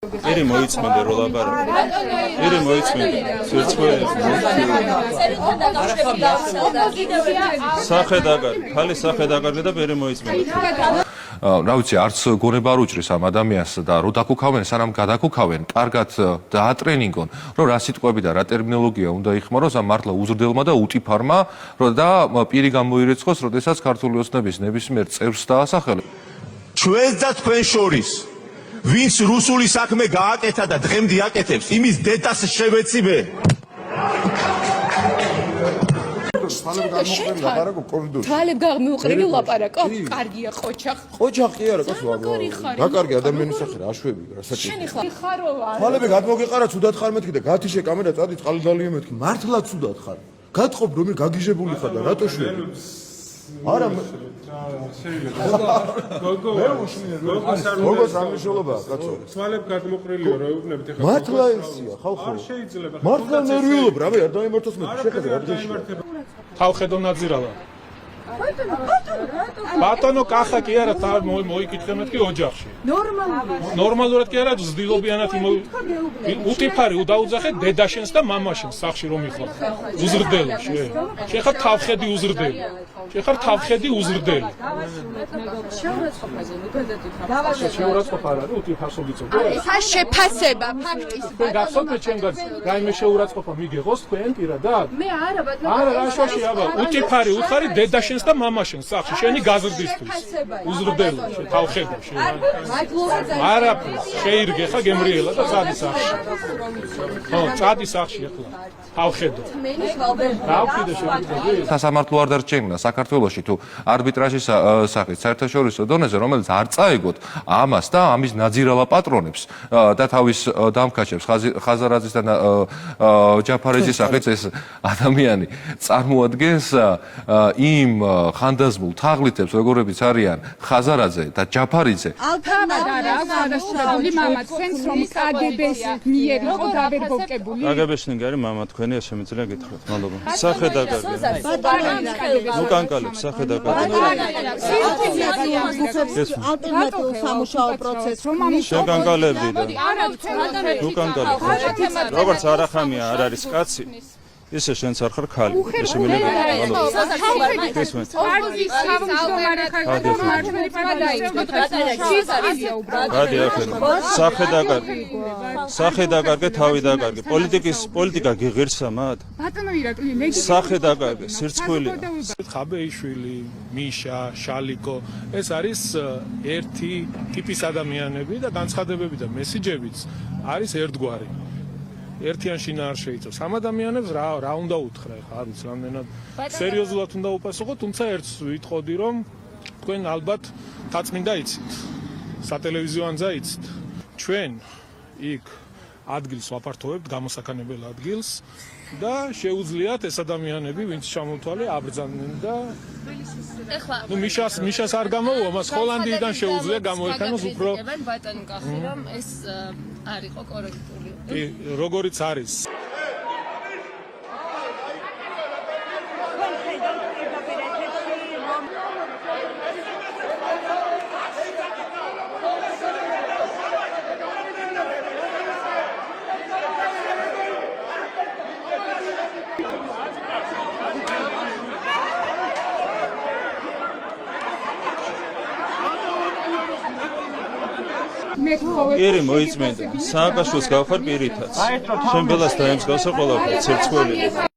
ერი მოიწმენდა რო ლაპარაკი. ერი მოიწმენდა. სახე დაგარგე, ხალი სახე დაგარგე და ერი მოიწმენდა. რა ვიცი, არც გონება არ უჭრის ამ ადამიანს და რო დაკუქავენ, სანამ გადაკუქავენ, კარგად დაატრენინგონ, რომ რა სიტყვები და რა ტერმინოლოგია უნდა იხმაროს ამ მართლა უზრდელმა და უტიფარმა, რომ და პირი გამოირიცხოს, როდესაც ქართული ოცნების ნებისმიერ წევრს დაასახელებს. ჩვენს და თქვენ შორის ვინც რუსული საქმე გააკეთა და დღემდე აკეთებს, იმის დედას შევეციბე. თვალებ გამოვყრილი ლაპარაკო, კარგია ყოჩახ. ყოჩახი არა, კაცო, რა კარგი ადამიანის სახე რა აშვები, რა საჭირო. შენი ხარო ვარ. თვალები გადმოგეყარა ცუდად ხარ მეთქი და გათიშე კამერა წადი წყალი დალია მეთქი. მართლა ცუდად ხარ. გათხოვ რომ გაგიჟებული ხარ და რატო შვები? არა გოგო სამშობლოა კაცო. თვალებ გადმოყრილიო რა ეუბნებით ახლა. მართლა ისია ხალხო. არ შეიძლება. მართლა ნერვიულობ რა მე არ დაიმართოს მე შეხედე რა დღეში. თავხედო ნაძირალა. ბატონო კახა კი არა მოიკითხე მეთქი ოჯახში. ნორმალურად კი არა ზრდილობიანად უტიფარი დაუძახე დედაშენს და მამაშენს სახში რომ იხო. უზრდელი შეხარ თავხედი უზრდელი. შეხარ თავხედი უზრდელი. შეურაცხყოფა არა უტიფარსო გიწევდა. ეხა შეფასება ფაქტის. თქვენ გახსოვთ ჩემ რაიმე შეურაცხყოფა მიგიღოს თქვენ პირადად? მე არა ბატონო. არა რა შოში აბა უტიფარი უთხარი დედაშენს და მამაშენს სახში შენი გაზრდისთვის. უზრდელი თავხედი არა შეირგე ხა გემრიელა და წადი სახში. ხო წადი სახში ახლა. თავხედო. თავხედო შემიძლია. სასამართლო არ დარჩენილა საქართველოში თუ არბიტრაჟის სახით საერთაშორისო დონეზე, რომელიც არ წაეგოთ ამას და ამის ნაძირალა პატრონებს და თავის დამქაჩებს ხაზარაძის და ჯაფარიძის სახით ეს ადამიანი წარმოადგენს იმ ხანდაზმულ თაღლითებს, როგორებიც არიან ხაზარაძე და ჯაფარიძე. ალფაბეტარა აღსანიშნავი მამა თქვენს რომ კგბ-ს მიერ იყო დავერბოვკებული. კგბ-შენ გარი მამა თქვენია შემიძლია გითხრათ. მადლობა. სახე დაგარგე. უკანკალებს სახე დაგარგე. ალტერნატიულ სამუშაო პროცესს შეგანკალებდი და უკანკალებს. როგორც არახამია არ არის კაცი. ისე შენც არ ხარ ხალი. ეს შემიძლია სახე დაგარგე, თავი დაგარგე. პოლიტიკა გიღირსა მათ? ბატონო ირაკლი, სახე დაგარგე, სირცხვილია. ხაბეიშვილი, მიშა, შალიკო, ეს არის ერთი ტიპის ადამიანები და განცხადებები და მესიჯებიც არის ერთგვარი. ერთიანში არ შეიცავს. ამ ადამიანებს რა უნდა უთხრა ხა, არ ვიცი, რამდენად სერიოზულად უნდა უპასუხო, თუმცა ერთს ვიტყოდი, რომ თქვენ ალბათ თაწმინდა იცით. სატელევიზიო ანძა იცით. ჩვენ იქ ადგილს ვაფართოვებთ, გამოსაქანებელ ადგილს და შეუძლიათ ეს ადამიანები, ვინც ჩამოთვალე, აბრძანენ და ნუ მიშას არ გამოუვა, მას ჰოლანდიიდან შეუძლია გამოექანოს უფრო ბატონო კახი, რომ ეს არ იყო კორექტული. როგორიც არის. ერი მოიწმენდა. სააკაშვილს გავხარ პირითაც. შენ ბელას დაემსგავსა ყველაფერს, ცერცხველი.